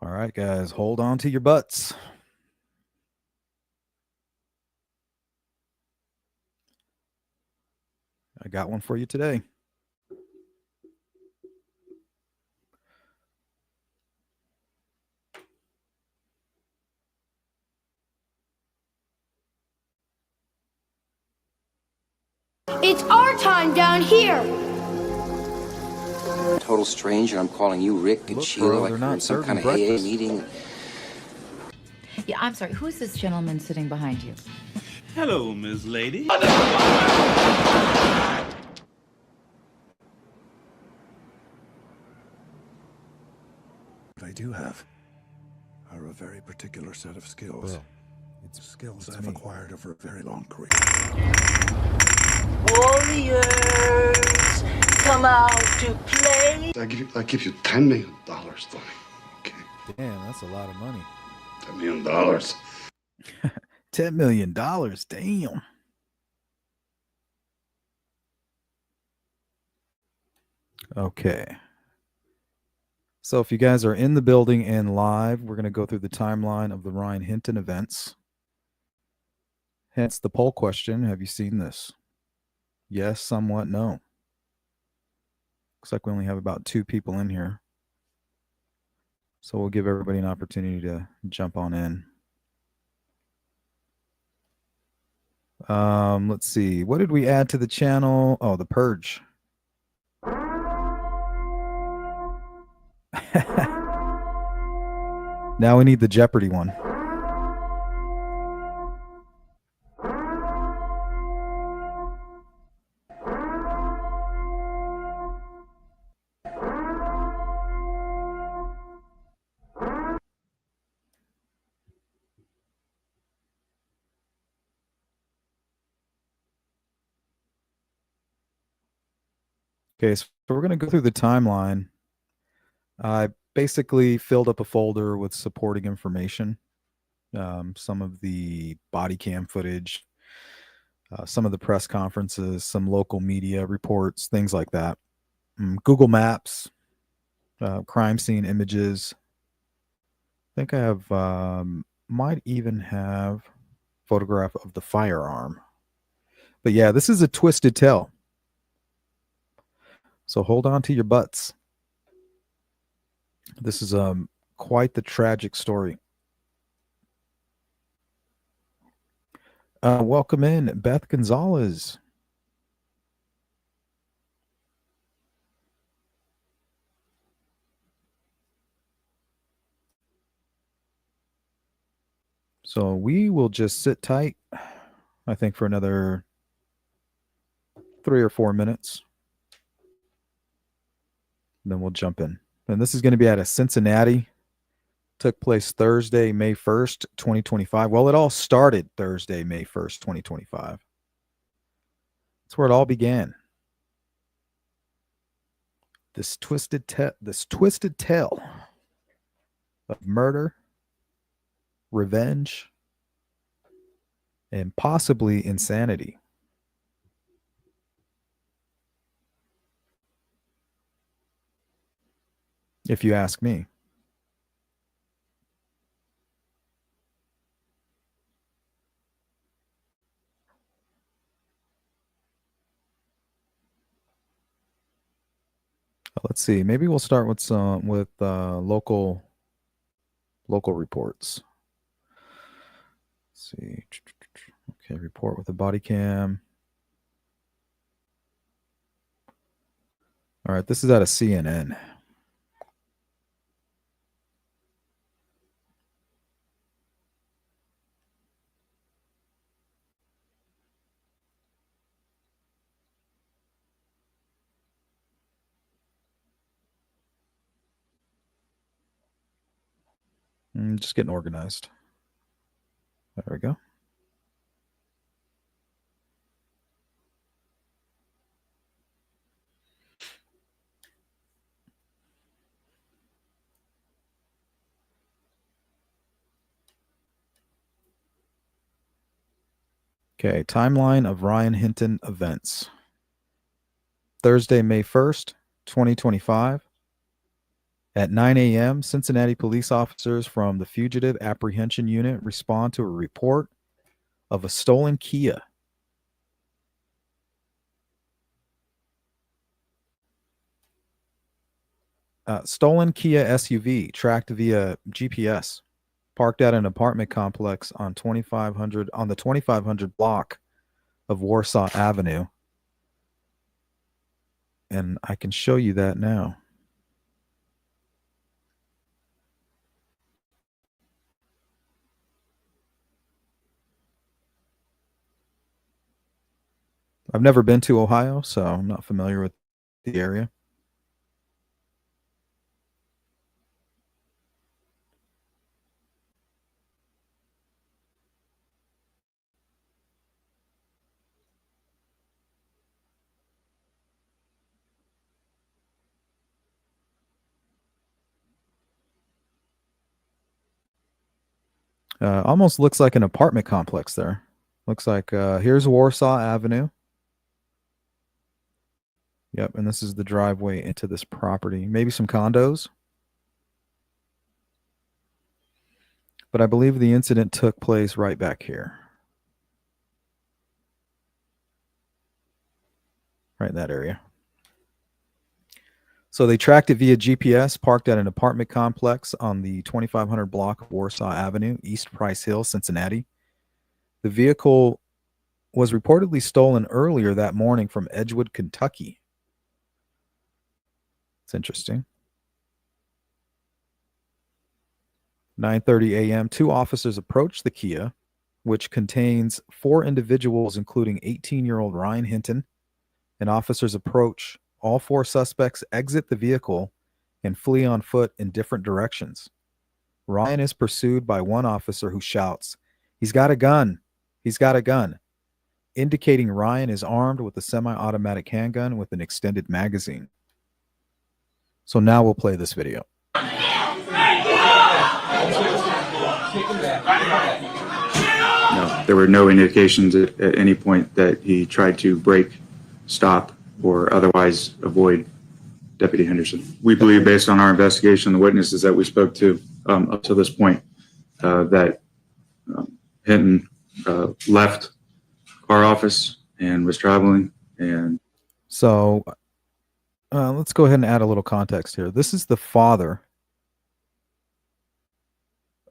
All right, guys, hold on to your butts. I got one for you today. It's our time down here. Total stranger, I'm calling you Rick and Look, Sheila bro, like they're we're in not some kind serving of AA breakfast. meeting. Yeah, I'm sorry. Who's this gentleman sitting behind you? Hello, Miss Lady. What I do have are a very particular set of skills. Bro, it's Skills it's I've me. acquired over a very long career. Warriors, come out to play. I give you $10 million, Tony. Okay, Damn, that's a lot of money. $10 million. $10 million. Damn. Okay. So if you guys are in the building and live, we're going to go through the timeline of the Ryan Hinton events. Hence the poll question. Have you seen this? Yes, somewhat, no. Looks like we only have about 2 people in here. So we'll give everybody an opportunity to jump on in. Let's see. What did we add to the channel? Oh, the Purge. Now we need the Jeopardy one. Okay, so we're going to go through the timeline. I basically filled up a folder with supporting information, some of the body cam footage, some of the press conferences, some local media reports, things like that. Google Maps, crime scene images. I think I have, might even have photograph of the firearm. But yeah, this is a twisted tale. So hold on to your butts. This is quite the tragic story. Welcome in, Beth Gonzalez. So we will just sit tight, I think, for another 3 or 4 minutes. Then we'll jump in. And this is going to be out of Cincinnati. Took place Thursday, May 1st, 2025. Well, it all started Thursday, May 1st, 2025. That's where it all began. This twisted tale of murder, revenge, and possibly insanity. If you ask me. Let's see. Maybe we'll start with some local reports. Let's see. Okay, report with a body cam. All right, this is out of CNN. Just getting organized. There we go. Okay, timeline of Ryan Hinton events. Thursday, May 1st, 2025. At 9 a.m., Cincinnati police officers from the Fugitive Apprehension Unit respond to a report of a stolen Kia. Stolen Kia SUV tracked via GPS, parked at an apartment complex on the 2500 block of Warsaw Avenue. And I can show you that now. I've never been to Ohio, so I'm not familiar with the area. Almost looks like an apartment complex there. Looks like here's Warsaw Avenue. Yep, and this is the driveway into this property. Maybe some condos. But I believe the incident took place right back here. Right in that area. So they tracked it via GPS, parked at an apartment complex on the 2500 block of Warsaw Avenue, East Price Hill, Cincinnati. The vehicle was reportedly stolen earlier that morning from Edgewood, Kentucky. It's interesting. 9:30 a.m., two officers approached the Kia, which contains four individuals, including 18-year-old Ryan Hinton. And officers approach. All four suspects exit the vehicle and flee on foot in different directions. Ryan is pursued by one officer who shouts, "He's got a gun! He's got a gun!" indicating Ryan is armed with a semi-automatic handgun with an extended magazine. So now we'll play this video. No, there were no indications at any point that he tried to break, stop, or otherwise avoid Deputy Henderson. We believe, based on our investigation, the witnesses that we spoke to up to this point, that Hinton left our office and was traveling. And so let's go ahead and add a little context here. This is the father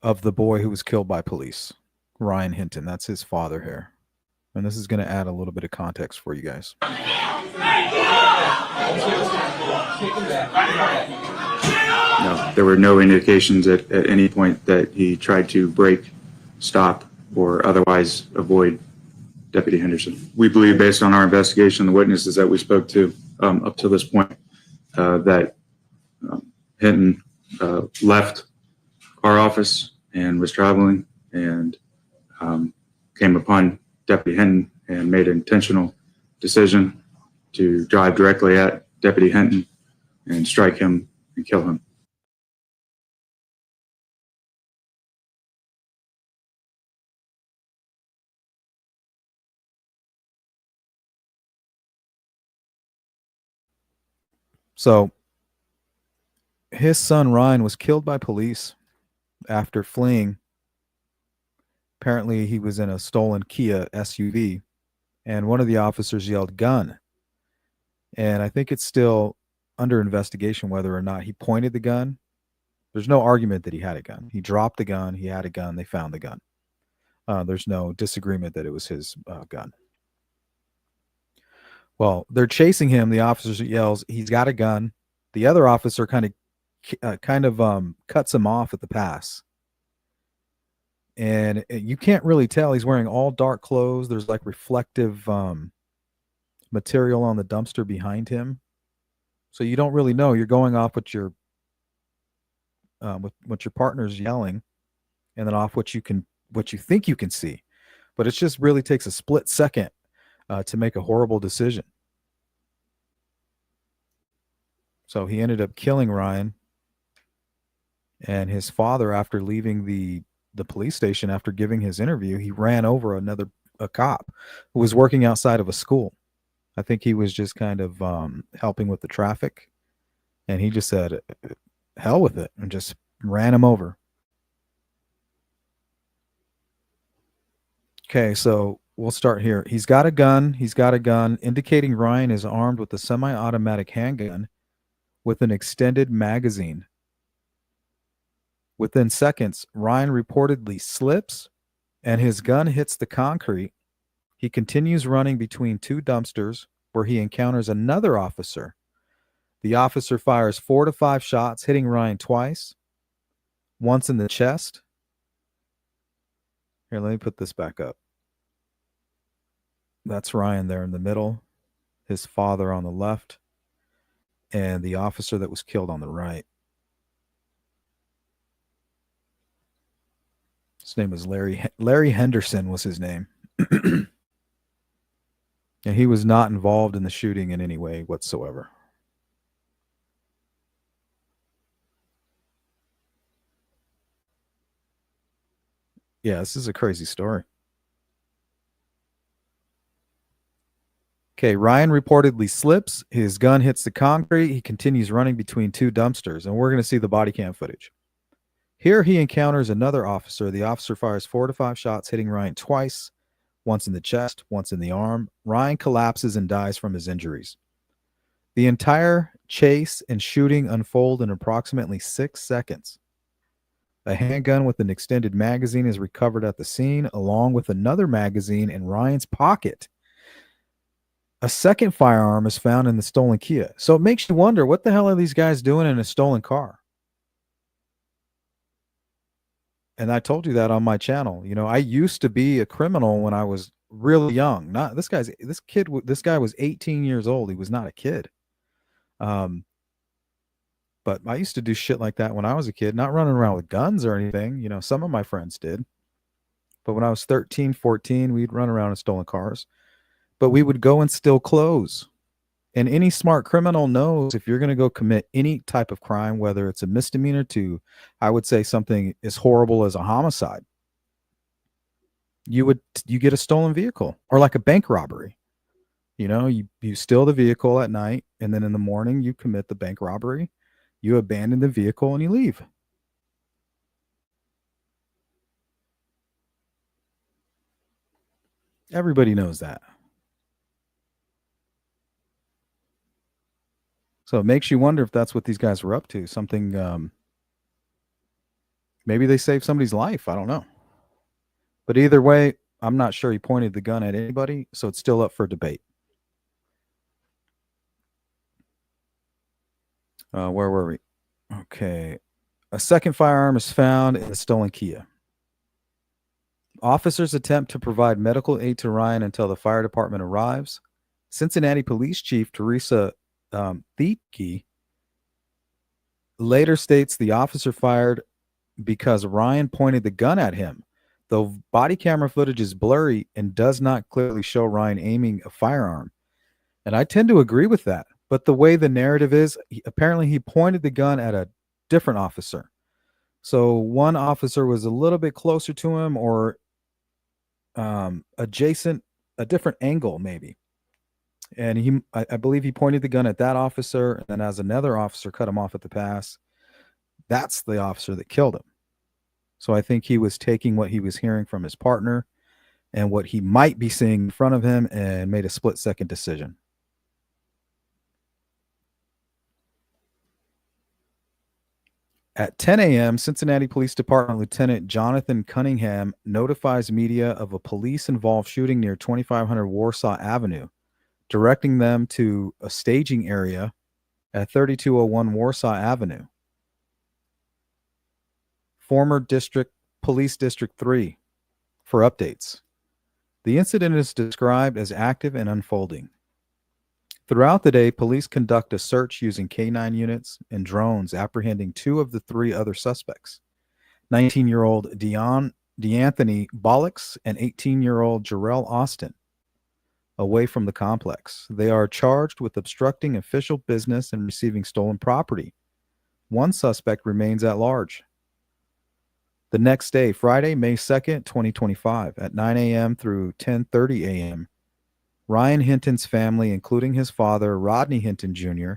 of the boy who was killed by police, Ryan Hinton. That's his father here. And this is going to add a little bit of context for you guys. no, there were no indications at any point that he tried to break, stop, or otherwise avoid Deputy Henderson. We believe, based on our investigation, the witnesses that we spoke to up to this point, that Hinton left our office and was traveling and came upon Deputy Hinton and made an intentional decision to drive directly at Deputy Hinton and strike him and kill him. So his son Ryan was killed by police after fleeing. Apparently he was in a stolen Kia SUV, and one of the officers yelled "gun." And I think it's still under investigation whether or not he pointed the gun. There's no argument that he had a gun. He dropped the gun. He had a gun. They found the gun. There's no disagreement that it was his gun. Well, they're chasing him. The officer yells, "He's got a gun." The other officer kind of cuts him off at the pass. And you can't really tell. He's wearing all dark clothes. There's like reflective material on the dumpster behind him. So you don't really know. You're going off what your partner's yelling, and then off what you think you can see. But it just really takes a split second to make a horrible decision. So he ended up killing Ryan, and his father, after leaving the police station, after giving his interview, he ran over a cop who was working outside of a school. I think he was just kind of helping with the traffic, and he just said, hell with it and just ran him over. Okay, so we'll start here. He's got a gun, indicating Ryan is armed with a semi-automatic handgun with an extended magazine. Within seconds, Ryan reportedly slips and his gun hits the concrete. He continues running between two dumpsters where he encounters another officer. The officer fires 4 to 5 shots, hitting Ryan twice, once in the chest. Here, let me put this back up. That's Ryan there in the middle, his father on the left, and the officer that was killed on the right. His name was Larry Henderson was his name. And he was not involved in the shooting in any way whatsoever. Yeah, this is a crazy story. Okay, Ryan reportedly slips. His gun hits the concrete. He continues running between two dumpsters, and we're going to see the body cam footage. Here he encounters another officer. The officer fires 4 to 5 shots, hitting Ryan twice, once in the chest, once in the arm. Ryan collapses and dies from his injuries. The entire chase and shooting unfold in approximately 6 seconds. A handgun with an extended magazine is recovered at the scene, along with another magazine in Ryan's pocket. A second firearm is found in the stolen Kia. So it makes you wonder, what the hell are these guys doing in a stolen car? And I told you that on my channel. You know, I used to be a criminal when I was really young. Not this guy was 18 years old. He was not a kid. But I used to do shit like that when I was a kid, not running around with guns or anything. You know, some of my friends did. But when I was 13, 14, we'd run around in stolen cars. But we would go and steal clothes. And any smart criminal knows if you're going to go commit any type of crime, whether it's a misdemeanor to, I would say, something as horrible as a homicide, you get a stolen vehicle, or like a bank robbery. You know, you steal the vehicle at night, and then in the morning you commit the bank robbery. You abandon the vehicle and you leave. Everybody knows that. So it makes you wonder if that's what these guys were up to. Something, maybe they saved somebody's life. I don't know. But either way, I'm not sure he pointed the gun at anybody, so it's still up for debate. Where were we? Okay. A second firearm is found in the stolen Kia. Officers attempt to provide medical aid to Ryan until the fire department arrives. Cincinnati Police Chief Teresa Thieke later states the officer fired because Ryan pointed the gun at him, though body camera footage is blurry and does not clearly show Ryan aiming a firearm. And I tend to agree with that. But the way the narrative is, apparently he pointed the gun at a different officer. So one officer was a little bit closer to him, or adjacent, a different angle maybe. And I believe he pointed the gun at that officer, and then as another officer cut him off at the pass, that's the officer that killed him. So I think he was taking what he was hearing from his partner and what he might be seeing in front of him and made a split-second decision. At 10 a.m., Cincinnati Police Department Lieutenant Jonathan Cunningham notifies media of a police-involved shooting near 2500 Warsaw Avenue, directing them to a staging area at 3201 Warsaw Avenue. Former Police District 3 for updates. The incident is described as active and unfolding. Throughout the day, police conduct a search using K9 units and drones, apprehending 2 of the 3 other suspects, 19-year-old DeAnthony Bollocks and 18-year-old Jarrell Austin, away from the complex. They are charged with obstructing official business and receiving stolen property. 1 suspect remains at large. The next day, Friday, May 2nd, 2025, at 9 a.m. through 10:30 a.m., Ryan Hinton's family, including his father, Rodney Hinton Jr.,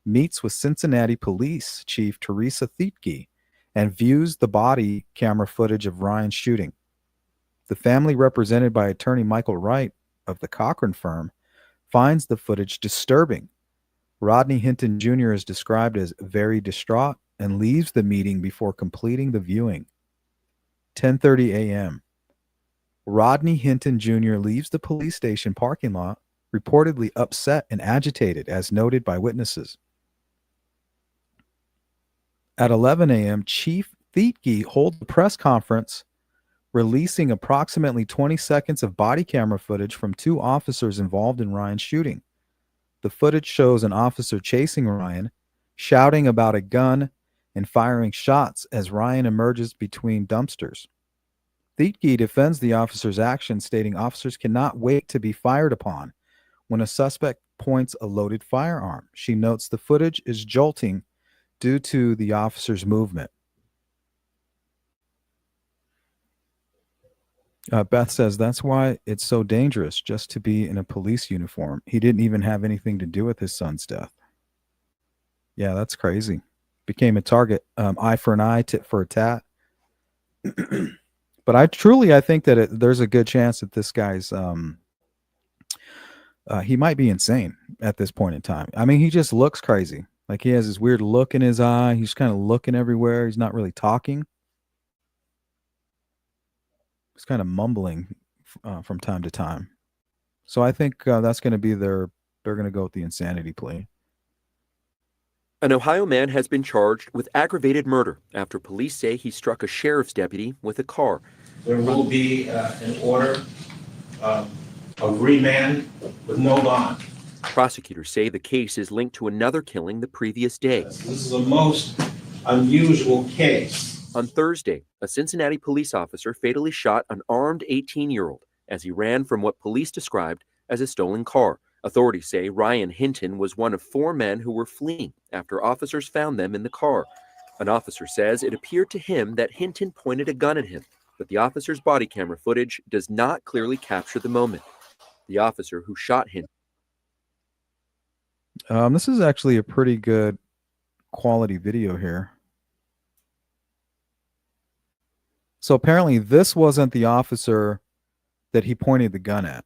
meets with Cincinnati Police Chief Teresa Thietke and views the body camera footage of Ryan's shooting. The family, represented by attorney Michael Wright of the Cochran firm, finds the footage disturbing. Rodney Hinton Jr. is described as very distraught and leaves the meeting before completing the viewing. 10:30 a.m. Rodney Hinton Jr. leaves the police station parking lot, reportedly upset and agitated, as noted by witnesses. At 11 a.m., Chief Thietke holds a press conference, releasing approximately 20 seconds of body camera footage from two officers involved in Ryan's shooting. The footage shows an officer chasing Ryan, shouting about a gun, and firing shots as Ryan emerges between dumpsters. Thietke defends the officer's actions, stating officers cannot wait to be fired upon when a suspect points a loaded firearm. She notes the footage is jolting due to the officer's movement. Beth says that's why it's so dangerous just to be in a police uniform. He didn't even have anything to do with his son's death. Yeah, that's crazy. Became a target. Eye for an eye, tit for a tat. But I think that there's a good chance that this guy's he might be insane at this point in time. I mean, he just looks crazy. Like he has this weird look in his eye. He's kind of looking everywhere. He's not really talking. He's kind of mumbling from time to time. So I think that's going to be they're going to go with the insanity plea. An Ohio man has been charged with aggravated murder after police say he struck a sheriff's deputy with a car. There will be an order of remand with no bond. Prosecutors say the case is linked to another killing the previous day. This is a most unusual case. On Thursday, a Cincinnati police officer fatally shot an armed 18-year-old as he ran from what police described as a stolen car. Authorities say Ryan Hinton was one of four men who were fleeing after officers found them in the car. An officer says it appeared to him that Hinton pointed a gun at him, but the officer's body camera footage does not clearly capture the moment. The officer who shot Hinton. This is actually a pretty good quality video here. So apparently this wasn't the officer that he pointed the gun at.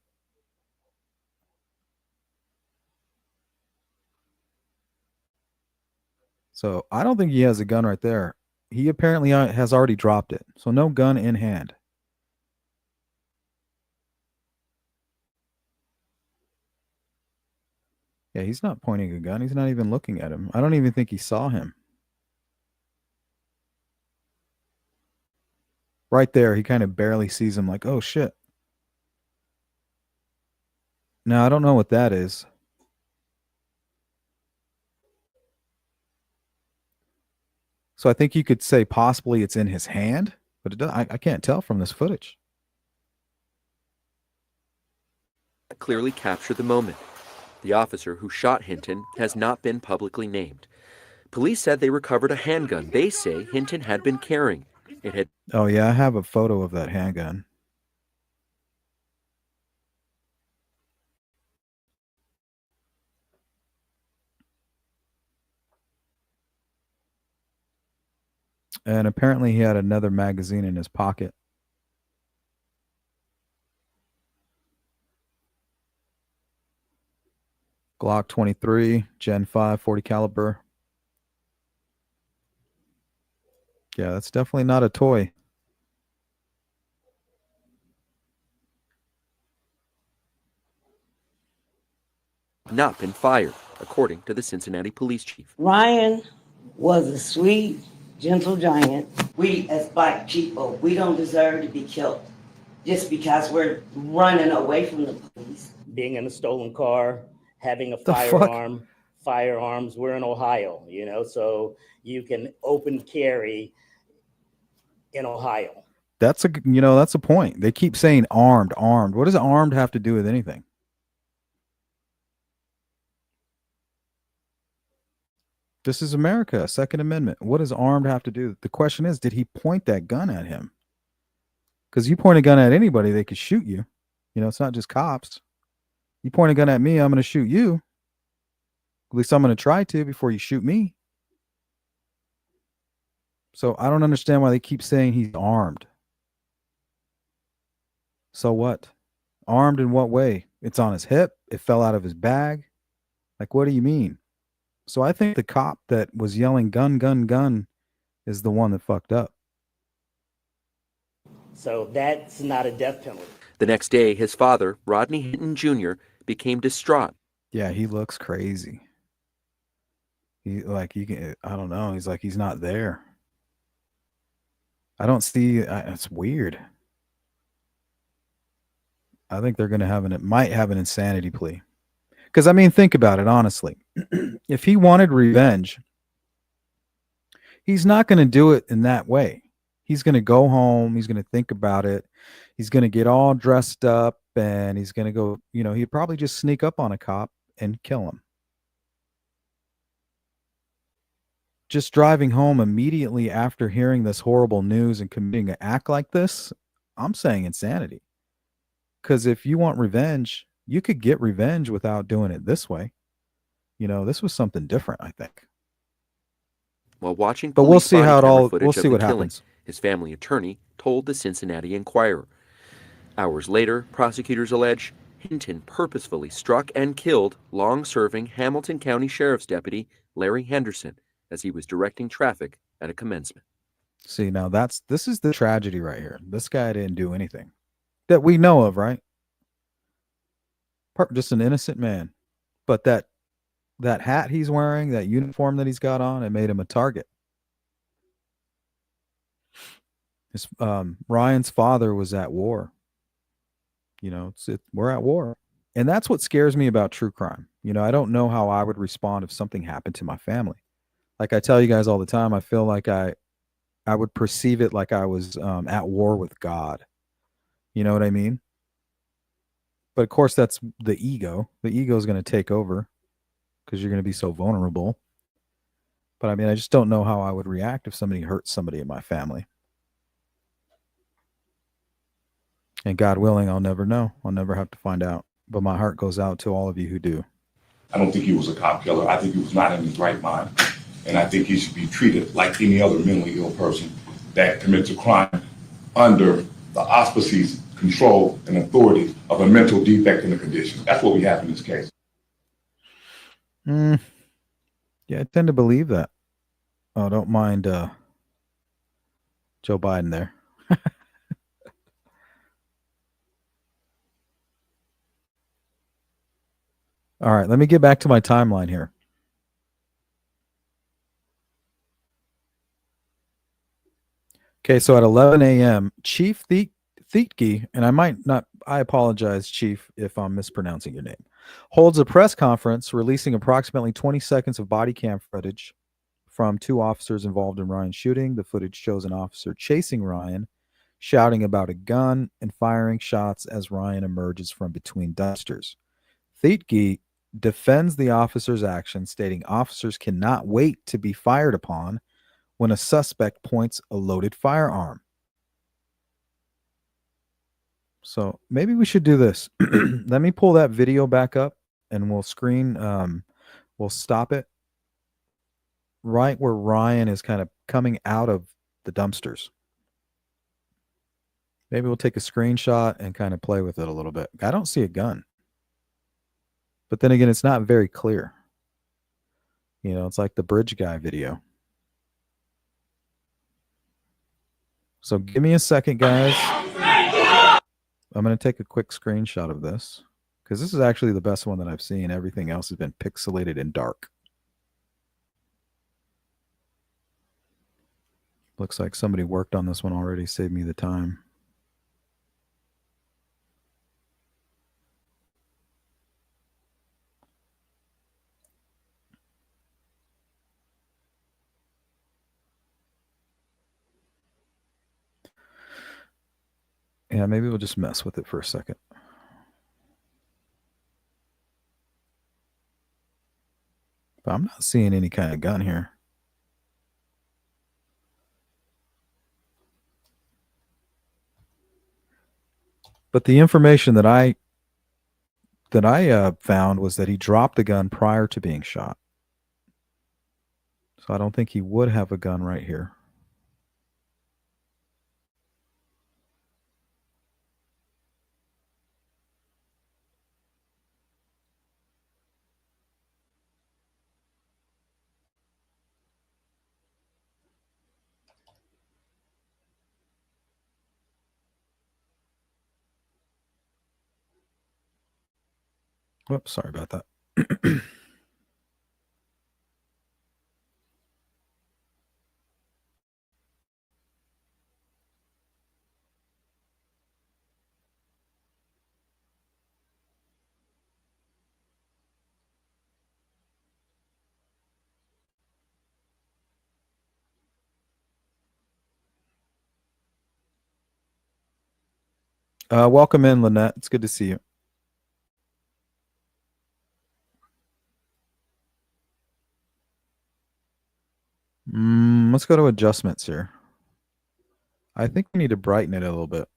So I don't think he has a gun right there. He apparently has already dropped it. So no gun in hand. Yeah, he's not pointing a gun. He's not even looking at him. I don't even think he saw him. Right there, he kind of barely sees him like, oh, shit. Now, I don't know what that is. So I think you could say possibly it's in his hand, but it does, I can't tell from this footage. Clearly capture the moment. The officer who shot Hinton has not been publicly named. Police said they recovered a handgun they say Hinton had been carrying. It had. Oh, yeah, I have a photo of that handgun. And apparently he had another magazine in his pocket. Glock 23, Gen 5, 40 caliber. Yeah, that's definitely not a toy. Not been fired, according to the Cincinnati police chief. Ryan was a sweet, gentle giant. We, as black people, we don't deserve to be killed just because we're running away from the police. Being in a stolen car, having a firearms, we're in Ohio, so you can open carry in Ohio. That's a point. They keep saying armed. What does armed have to do with anything? This is America, Second Amendment. What does armed have to do? The question is, did he point that gun at him? Because you point a gun at anybody, they could shoot you. It's not just cops. You point a gun at me, I'm going to shoot you. At least I'm going to try to before you shoot me. So I don't understand why they keep saying he's armed. So what? Armed in what way? It's on his hip. It fell out of his bag. Like, what do you mean? So I think the cop that was yelling gun, gun, gun is the one that fucked up. So that's not a death penalty. The next day, his father, Rodney Hinton Jr., became distraught. Yeah, he looks crazy. I don't know. He's like, he's not there. I don't see, it's weird. I think they're going to might have an insanity plea. Because, I mean, think about it, honestly. If he wanted revenge, he's not going to do it in that way. He's going to go home. He's going to think about it. He's going to get all dressed up and he's going to go, he'd probably just sneak up on a cop and kill him. Just driving home immediately after hearing this horrible news and committing an act like this, I'm saying insanity. Because if you want revenge, you could get revenge without doing it this way. This was something different, I think. While watching but we'll see how it all. We'll see what happens. His family attorney told the Cincinnati Enquirer. Hours later, prosecutors allege Hinton purposefully struck and killed long-serving Hamilton County Sheriff's Deputy Larry Henderson as he was directing traffic at a commencement. See, now this is the tragedy right here. This guy didn't do anything that we know of, right? Just an innocent man. But that hat he's wearing, that uniform that he's got on, it made him a target. Ryan's father was at war. We're at war. And that's what scares me about true crime. I don't know how I would respond if something happened to my family. Like I tell you guys all the time, I feel like I would perceive it like I was at war with God. You know what I mean? But of course, that's the ego. The ego is going to take over because you're going to be so vulnerable. But I mean, I just don't know how I would react if somebody hurt somebody in my family. And God willing, I'll never know. I'll never have to find out. But my heart goes out to all of you who do. I don't think he was a cop killer. I think he was not in his right mind. And I think he should be treated like any other mentally ill person that commits a crime under the auspices, control, and authority of a mental defect in the condition. That's what we have in this case. Yeah, I tend to believe that. Oh, don't mind Joe Biden there. All right, let me get back to my timeline here. Okay, so at 11 a.m., Chief Thietke, and I apologize, Chief, if I'm mispronouncing your name, holds a press conference releasing approximately 20 seconds of body cam footage from two officers involved in Ryan's shooting. The footage shows an officer chasing Ryan, shouting about a gun, and firing shots as Ryan emerges from between dumpsters. Thietke defends the officer's action, stating officers cannot wait to be fired upon when a suspect points a loaded firearm. So maybe we should do this. Let me pull that video back up and we'll stop it right where Ryan is kind of coming out of the dumpsters. Maybe we'll take a screenshot and kind of play with it a little bit. I don't see a gun. But then again, it's not very clear. It's like the bridge guy video. So give me a second, guys. I'm going to take a quick screenshot of this because this is actually the best one that I've seen. Everything else has been pixelated and dark. Looks like somebody worked on this one already, saved me the time. Yeah, maybe we'll just mess with it for a second. But I'm not seeing any kind of gun here. But the information that I found was that he dropped the gun prior to being shot. So I don't think he would have a gun right here. Whoops, sorry about that. Welcome in, Lynette. It's good to see you. Let's go to adjustments here. I think we need to brighten it a little bit.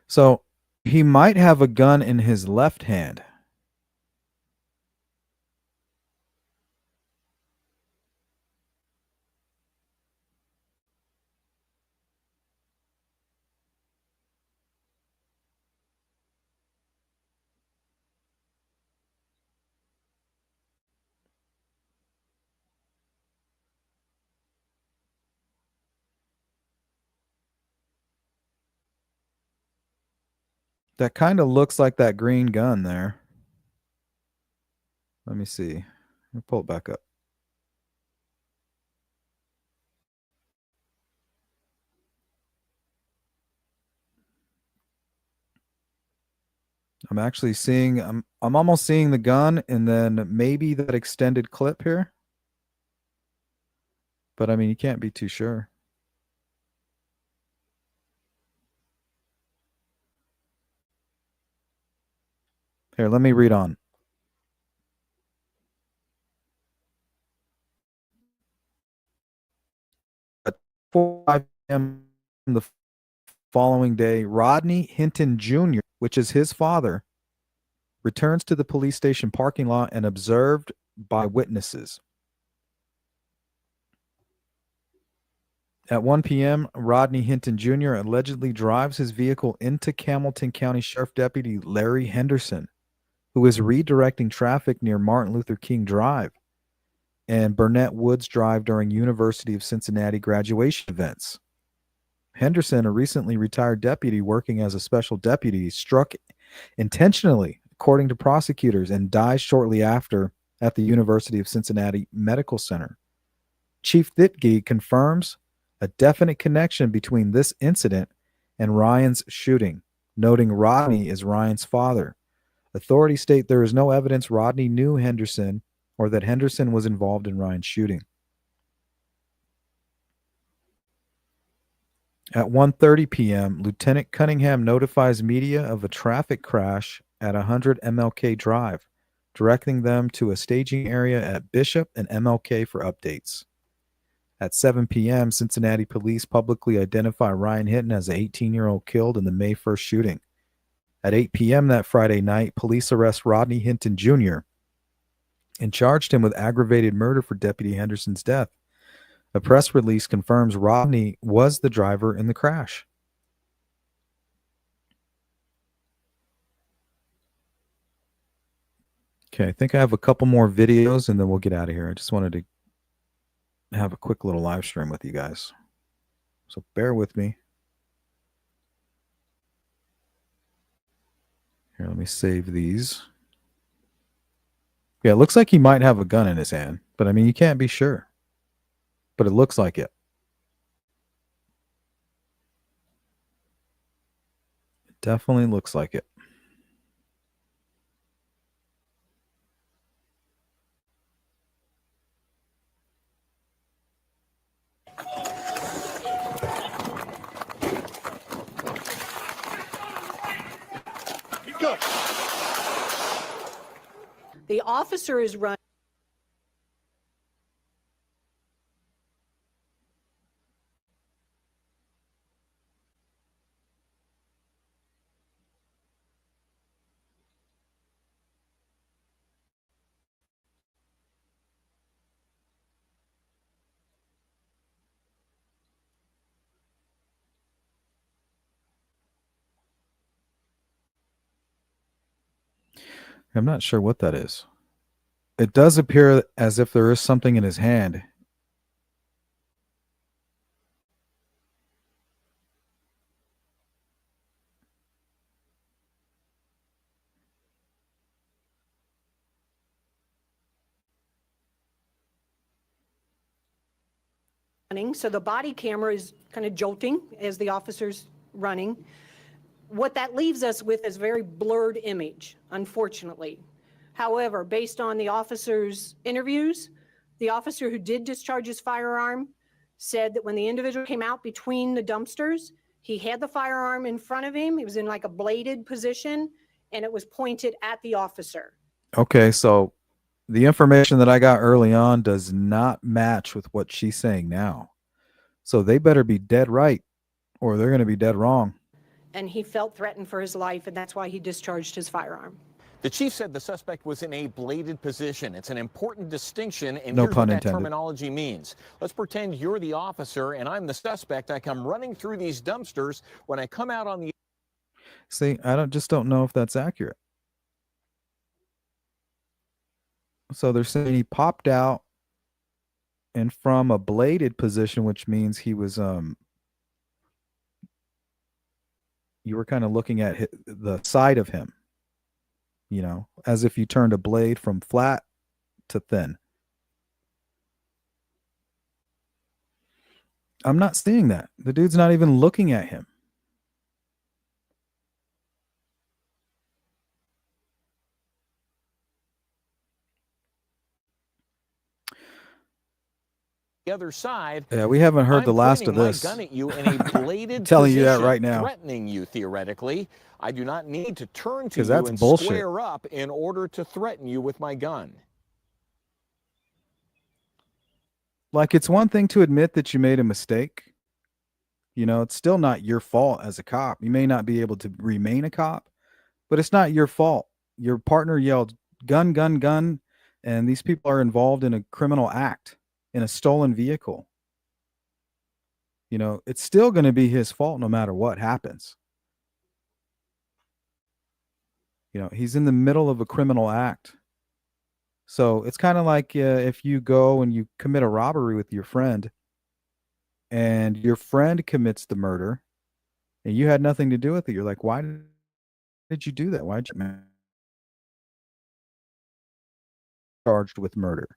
So he might have a gun in his left hand. That kind of looks like that green gun there. Let me see. Let me pull it back up. I'm actually seeing I'm almost seeing the gun and then maybe that extended clip here. But I mean, you can't be too sure. Here, let me read on. At 4 p.m. the following day, Rodney Hinton Jr., which is his father, returns to the police station parking lot and observed by witnesses. At 1 p.m., Rodney Hinton Jr. allegedly drives his vehicle into Hamilton County Sheriff Deputy Larry Henderson, who is redirecting traffic near Martin Luther King Drive and Burnett Woods Drive during University of Cincinnati graduation events. Henderson, a recently retired deputy working as a special deputy, struck intentionally, according to prosecutors, and dies shortly after at the University of Cincinnati Medical Center. Chief Thitke confirms a definite connection between this incident and Ryan's shooting, noting Rodney is Ryan's father. Authorities state there is no evidence Rodney knew Henderson or that Henderson was involved in Ryan's shooting. At 1:30 p.m., Lieutenant Cunningham notifies media of a traffic crash at 100 MLK Drive, directing them to a staging area at Bishop and MLK for updates. At 7 p.m., Cincinnati police publicly identify Ryan Hinton as an 18-year-old killed in the May 1st shooting. At 8 p.m. that Friday night, police arrest Rodney Hinton Jr. and charged him with aggravated murder for Deputy Henderson's death. A press release confirms Rodney was the driver in the crash. Okay, I think I have a couple more videos and then we'll get out of here. I just wanted to have a quick little live stream with you guys. So bear with me. Here, let me save these. Yeah, it looks like he might have a gun in his hand, but I mean, you can't be sure. But it looks like it. It definitely looks like it. The officer is running. I'm not sure what that is. It does appear as if there is something in his hand. So the body camera is kind of jolting as the officer's running. What that leaves us with is a very blurred image, unfortunately. However, based on the officer's interviews, the officer who did discharge his firearm said that when the individual came out between the dumpsters, he had the firearm in front of him. He was in like a bladed position, and it was pointed at the officer. Okay, so the information that I got early on does not match with what she's saying now. So they better be dead right, or they're going to be dead wrong. And he felt threatened for his life, and that's why he discharged his firearm. The chief said the suspect was in a bladed position. It's an important distinction, and No here's pun what that intended. terminology means. Let's pretend you're the officer and I'm the suspect. I come running through these dumpsters. When I come out on the... See, I don't know if that's accurate. So they're saying he popped out and from a bladed position, which means he was you were kind of looking at the side of him, you know, as if you turned a blade from flat to thin. I'm not seeing that. The dude's not even looking at him. The other side. Yeah, we haven't heard the last of this. I'm pointing my gun at you in a bladed telling you that position, right now. threatening you theoretically. I do not need to turn to you that's and bullshit. square up in order to threaten you with my gun. Like, it's one thing to admit that you made a mistake. You know, it's still not your fault as a cop. You may not be able to remain a cop, but it's not your fault. Your partner yelled, gun, gun, gun, and these people are involved in a criminal act, in a stolen vehicle. You know, it's still going to be his fault no matter what happens. You know, he's in the middle of a criminal act. So it's kind of like if you go and you commit a robbery with your friend and your friend commits the murder and you had nothing to do with it. You're like, why did you do that? Why did you charged with murder?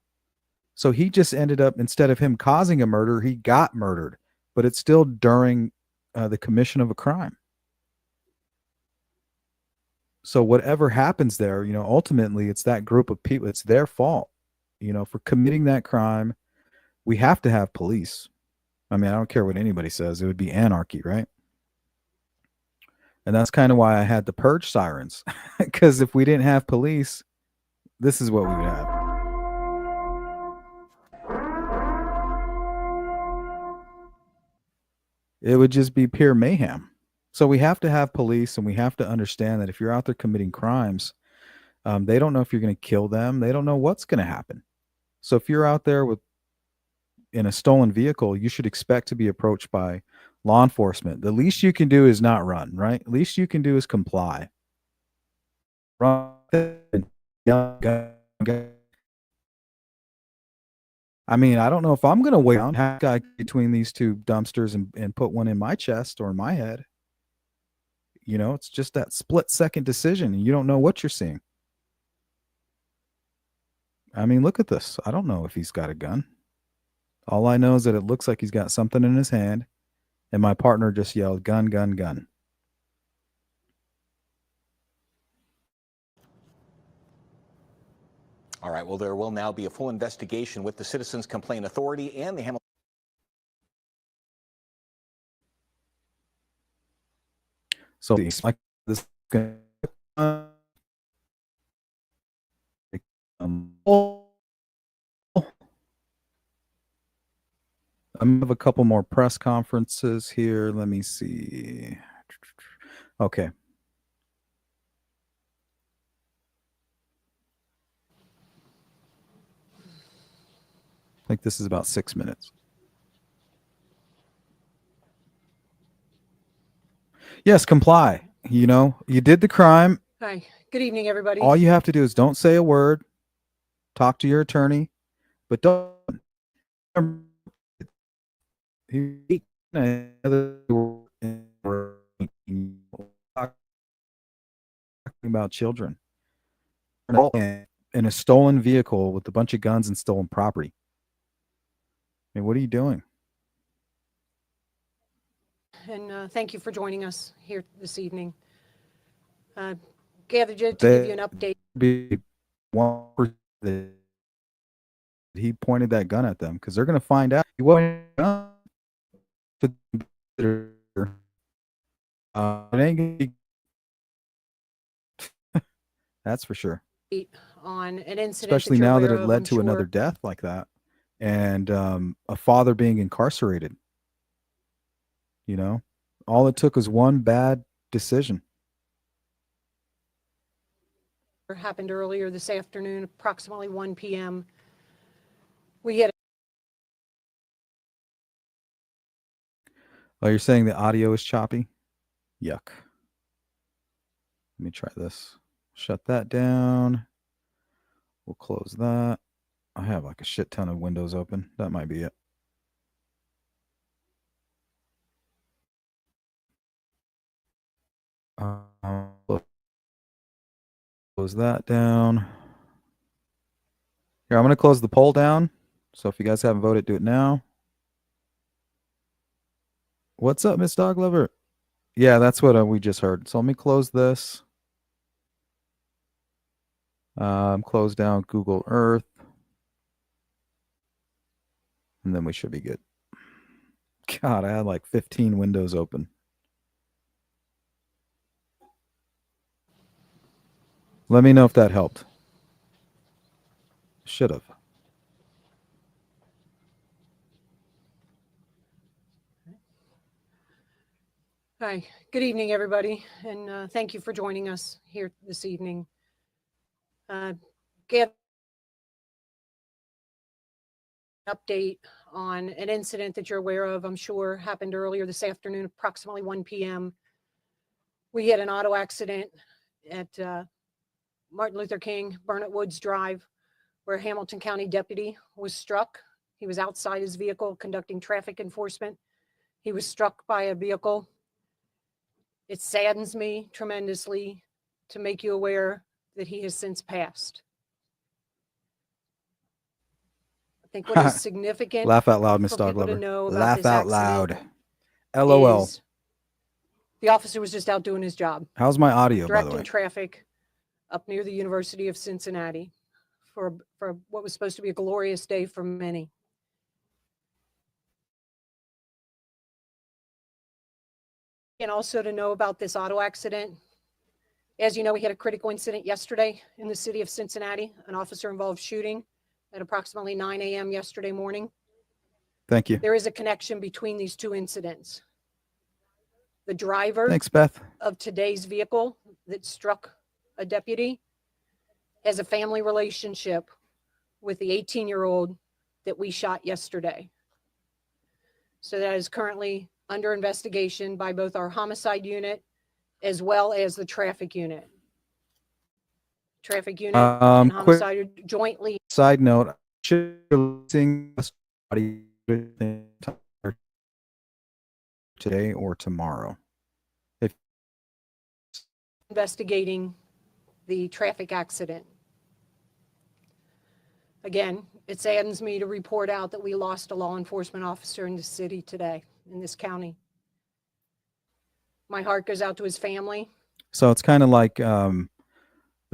So he just ended up, instead of him causing a murder, he got murdered, but it's still during the commission of a crime. So whatever happens there, you know, ultimately it's that group of people, it's their fault, you know, for committing that crime. We have to have police. I mean, I don't care what anybody says. It would be anarchy, right? And that's kind of why I had the purge sirens, because if we didn't have police, this is what we would have. It would just be pure mayhem. So we have to have police, and we have to understand that if you're out there committing crimes, they don't know if you're going to kill them. They don't know what's going to happen. So if you're out there in a stolen vehicle, you should expect to be approached by law enforcement. The least you can do is not run, right? The least you can do is comply. Run. I mean, I don't know if I'm going to wait on a guy between these two dumpsters and put one in my chest or in my head. You know, it's just that split-second decision, and you don't know what you're seeing. I mean, look at this. I don't know if he's got a gun. All I know is that it looks like he's got something in his hand, and my partner just yelled, gun, gun, gun. All right, well, there will now be a full investigation with the Citizens Complaint Authority and the Hamilton. So it's like this. I have a couple more press conferences here. Let me see. Okay. I think this is about 6 minutes. Yes, comply. You know, you did the crime. Okay. Good evening, everybody. All you have to do is don't say a word, talk to your attorney, but don't. He talking about children in a stolen vehicle with a bunch of guns and stolen property. I mean, what are you doing? And thank you for joining us here this evening. Gathered to give you an update. Be one person that he pointed that gun at them because they're going to find out he wasn't that's for sure. On an incident, especially that now you're that aware it of, led I'm to sure. another death like that, and a father being incarcerated. You know, all it took was one bad decision. Happened earlier this afternoon, approximately 1 p.m. We had. Oh, you're saying the audio is choppy? Yuck. Let me try this. Shut that down. We'll close that. I have like a shit ton of windows open. That might be it. Close that down. Here, I'm going to close the poll down. So if you guys haven't voted, do it now. What's up, Miss Dog Lover? Yeah, that's what we just heard. So let me close this. Close down Google Earth. And then we should be good. God, I had like 15 windows open. Let me know if that helped. Should have. Hi, good evening, everybody, and thank you for joining us here this evening. Get an update on an incident that you're aware of, I'm sure, happened earlier this afternoon, approximately 1 p.m. We had an auto accident at Martin Luther King, Burnett Woods Drive, where a Hamilton County deputy was struck. He was outside his vehicle conducting traffic enforcement. He was struck by a vehicle. It saddens me tremendously to make you aware that he has since passed. I think what is significant Laugh out loud, Miss for Dog people to Lover. know about Laugh this out accident loud. LOL. is the officer was just out doing his job. How's my audio, by the Directing way? traffic up near the University of Cincinnati for what was supposed to be a glorious day for many. And also to know about this auto accident. As you know, we had a critical incident yesterday in the city of Cincinnati, an officer-involved shooting at approximately 9 a.m. yesterday morning. Thank you. There is a connection between these two incidents. The driver Thanks, Beth. of today's vehicle that struck a deputy has a family relationship with the 18-year-old that we shot yesterday. So that is currently under investigation by both our homicide unit as well as the traffic unit. Traffic unit and homicide are jointly. Side note, today or tomorrow. Investigating the traffic accident. Again, it saddens me to report out that we lost a law enforcement officer in the city today, in this county. My heart goes out to his family. So it's kind of like the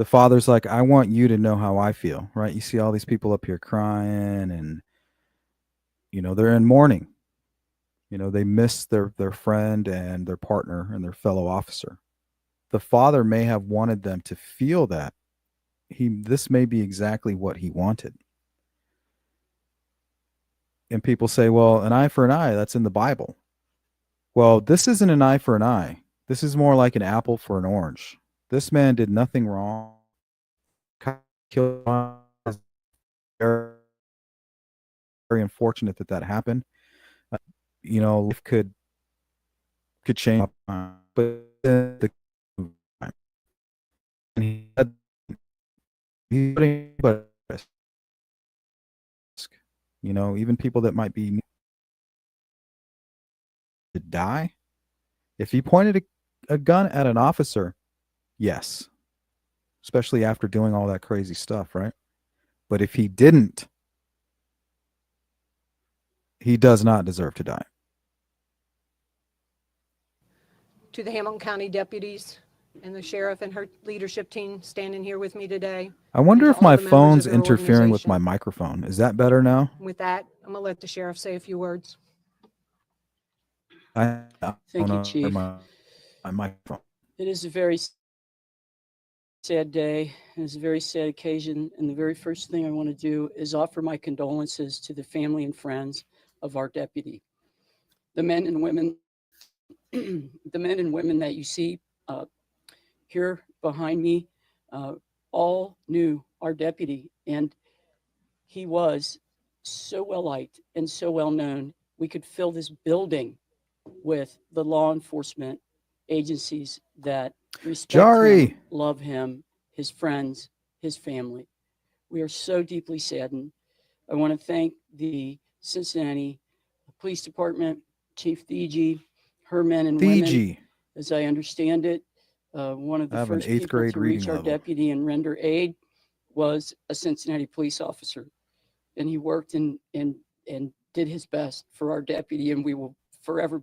father's like, I want you to know how I feel, right? You see all these people up here crying and, you know, they're in mourning. You know, they miss their friend and their partner and their fellow officer. The father may have wanted them to feel that. This may be exactly what he wanted. And people say, well, an eye for an eye, that's in the Bible. Well, this isn't an eye for an eye. This is more like an apple for an orange. This man did nothing wrong. Very unfortunate that happened. You know, life could change, but he said he's putting anybody at risk. You know, even people that might be to die. If he pointed a gun at an officer, yes, especially after doing all that crazy stuff, right? But if he didn't, he does not deserve to die. To the Hamilton County deputies and the sheriff and her leadership team standing here with me today. I wonder and if to all my the members of phone's their interfering with my organization. microphone. Is that better now? With that, I'm gonna let the sheriff say a few words. I Thank don't you, know Chief. my microphone. It is a very sad day. It is a very sad occasion. And the very first thing I want to do is offer my condolences to the family and friends of our deputy. The men and women, the men and women that you see here behind me, all knew our deputy, and he was so well liked and so well known. We could fill this building with the law enforcement agencies that respect him, love him, his friends, his family. We are so deeply saddened. I want to thank the Cincinnati Police Department, Chief Thigi, her men and women. As I understand it, one of the first people to reach our deputy and render aid was a Cincinnati police officer. And he worked and did his best for our deputy, and we will forever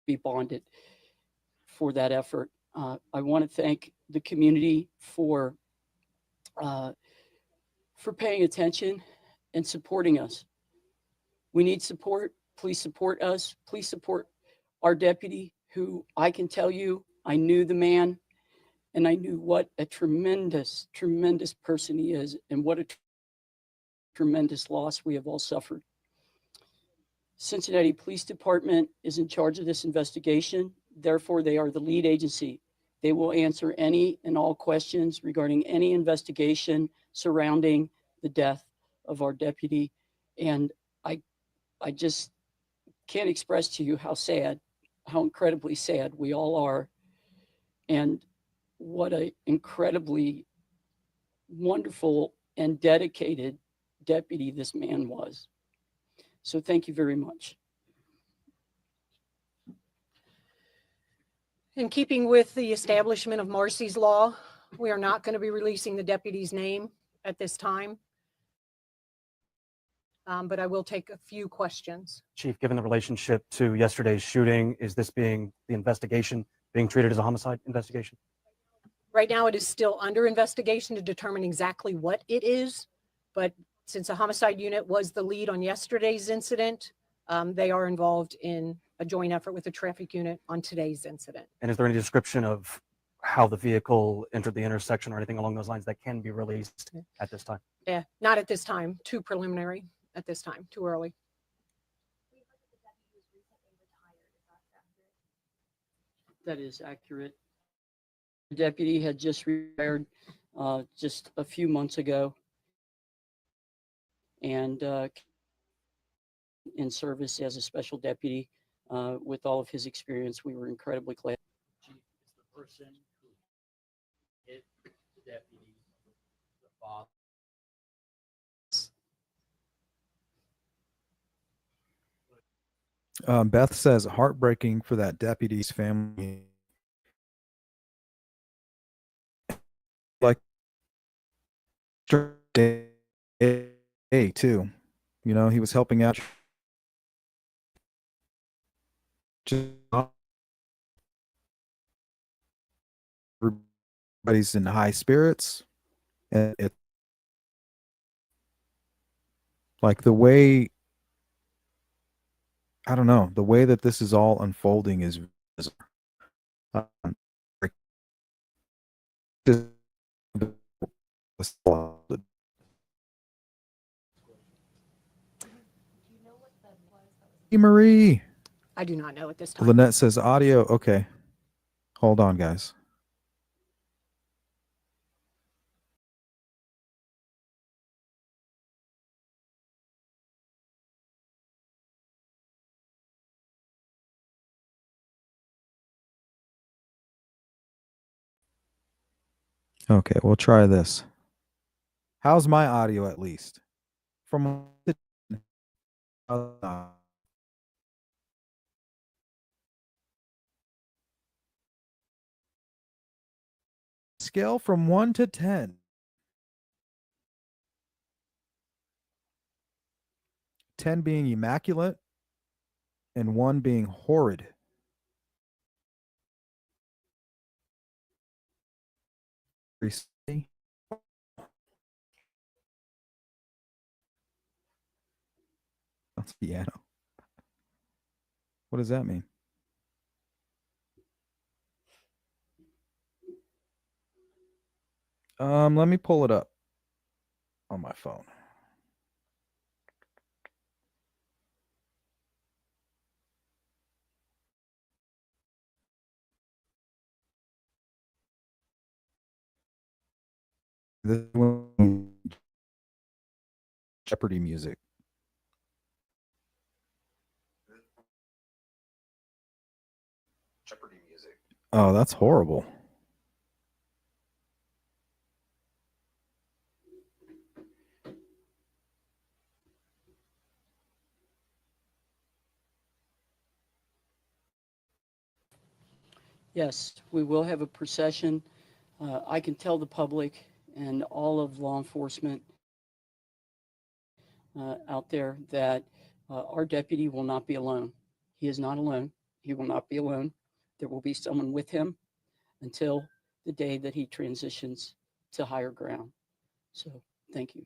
be bonded for that effort. I want to thank the community for paying attention and supporting us. We need support. Please support us. Please support our deputy, who I can tell you, I knew the man, and I knew what a tremendous, tremendous person he is, and what a tremendous loss we have all suffered. Cincinnati Police Department is in charge of this investigation. Therefore, they are the lead agency. They will answer any and all questions regarding any investigation surrounding the death of our deputy. And I just can't express to you how sad, how incredibly sad we all are, and what an incredibly wonderful and dedicated deputy this man was. So thank you very much. In keeping with the establishment of Marcy's Law, we are not going to be releasing the deputy's name at this time. But I will take a few questions. Chief, given the relationship to yesterday's shooting, is this the investigation being treated as a homicide investigation? Right now, it is still under investigation to determine exactly what it is. But since the homicide unit was the lead on yesterday's incident, they are involved in a joint effort with the traffic unit on today's incident. And is there any description of how the vehicle entered the intersection or anything along those lines that can be released at this time? Yeah, not at this time. Too preliminary at this time. Too early. That is accurate. The deputy had just retired just a few months ago, and in service as a special deputy. With all of his experience, we were incredibly glad. Chief is the person who hit the deputy, the father. Beth says heartbreaking for that deputy's family. Like day too, you know, he was helping out. Just everybody's in high spirits, and it like the way, I don't know, the way that this is all unfolding is Marie. I do not know at this time. Lynette says audio. Okay. Hold on, guys. Okay, we'll try this. How's my audio at least? From scale from 1 to 10. 10 being immaculate and 1 being horrid. That's piano. What does that mean? Let me pull it up on my phone. This Jeopardy music. Jeopardy music. Oh, that's horrible. Yes, we will have a procession. I can tell the public and all of law enforcement out there that our deputy will not be alone. He is not alone. He will not be alone. There will be someone with him until the day that he transitions to higher ground. So thank you.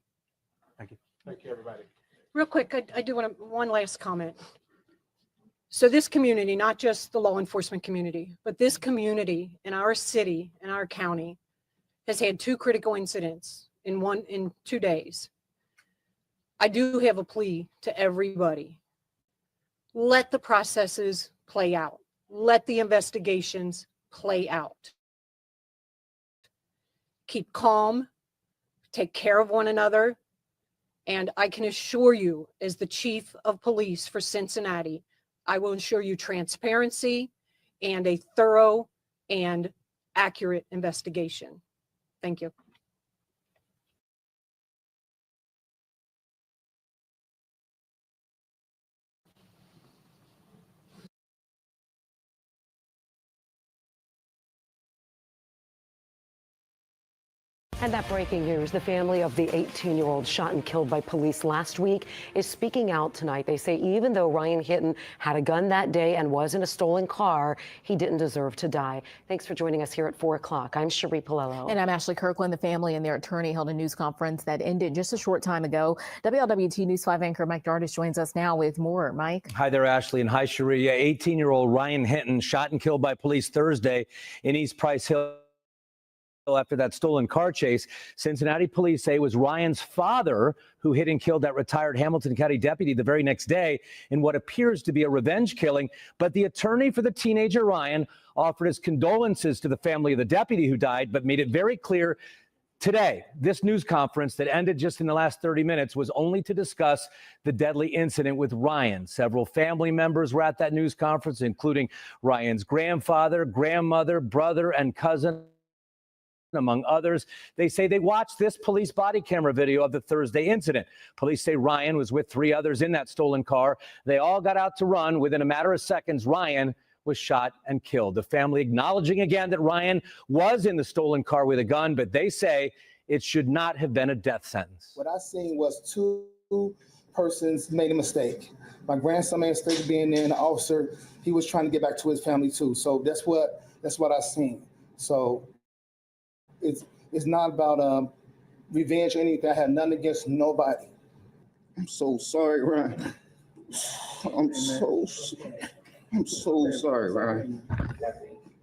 Thank you. Thank you, everybody. Real quick, I do want one last comment. So this community, not just the law enforcement community, but this community in our city and our county has had 2 critical incidents in 2 days. I do have a plea to everybody. Let the processes play out. Let the investigations play out. Keep calm, take care of one another. And I can assure you, as the chief of police for Cincinnati, I will ensure you transparency and a thorough and accurate investigation. Thank you. And that breaking news, the family of the 18-year-old shot and killed by police last week is speaking out tonight. They say even though Ryan Hinton had a gun that day and was in a stolen car, he didn't deserve to die. Thanks for joining us here at 4 o'clock. I'm Cherie Palello. And I'm Ashley Kirkland. The family and their attorney held a news conference that ended just a short time ago. WLWT News 5 anchor Mike Dardis joins us now with more. Mike. Hi there, Ashley, and hi, Cherie. 18-year-old Ryan Hinton shot and killed by police Thursday in East Price Hill after that stolen car chase. Cincinnati police say it was Ryan's father who hit and killed that retired Hamilton County deputy the very next day in what appears to be a revenge killing. But the attorney for the teenager Ryan offered his condolences to the family of the deputy who died, but made it very clear today, this news conference that ended just in the last 30 minutes was only to discuss the deadly incident with Ryan. Several family members were at that news conference, including Ryan's grandfather, grandmother, brother, and cousin, among others. They say they watched this police body camera video of the Thursday incident. Police say Ryan was with 3 others in that stolen car. They all got out to run. Within a matter of seconds, Ryan was shot and killed. The family acknowledging again that Ryan was in the stolen car with a gun, but they say it should not have been a death sentence. What I seen was 2 persons made a mistake. My grandson made a mistake of being there, and the officer, he was trying to get back to his family too. So that's what I seen. So it's not about revenge or anything. I have nothing against nobody. I'm so sorry, Ryan. I'm so sorry, Ryan.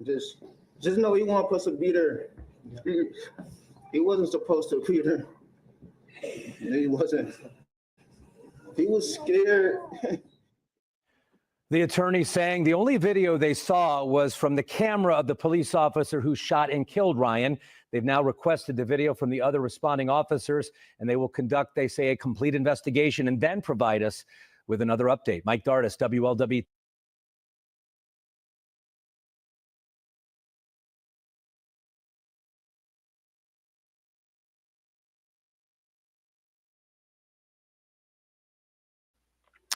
Just know he wasn't supposed to be there. He wasn't supposed to be there. He wasn't. He was scared. The attorney saying the only video they saw was from the camera of the police officer who shot and killed Ryan. They've now requested the video from the other responding officers, and they will conduct, they say, a complete investigation and then provide us with another update. Mike Dardis, WLW.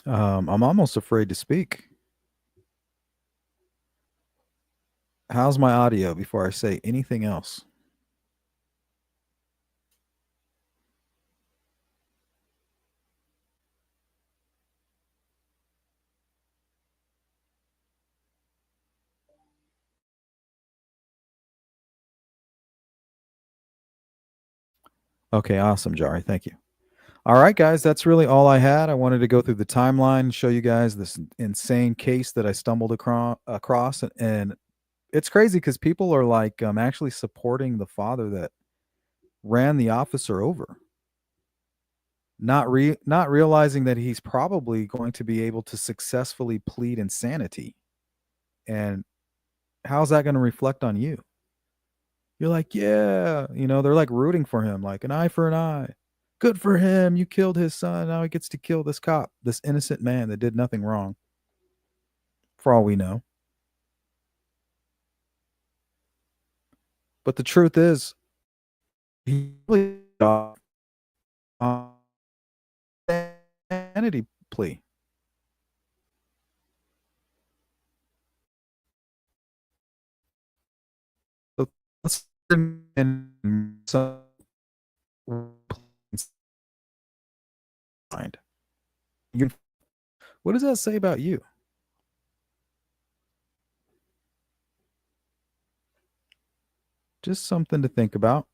I'm almost afraid to speak. How's my audio before I say anything else? Okay, awesome, Jari. Thank you. All right, guys, that's really all I had. I wanted to go through the timeline, show you guys this insane case that I stumbled across, and it's crazy because people are like actually supporting the father that ran the officer over, not realizing that he's probably going to be able to successfully plead insanity. And how's that going to reflect on you? You're like, yeah, they're like rooting for him, like an eye for an eye. Good for him. You killed his son. Now he gets to kill this cop, this innocent man that did nothing wrong, for all we know. But the truth is, he really got insanity plea. So let's mind. What does that say about you? Just something to think about.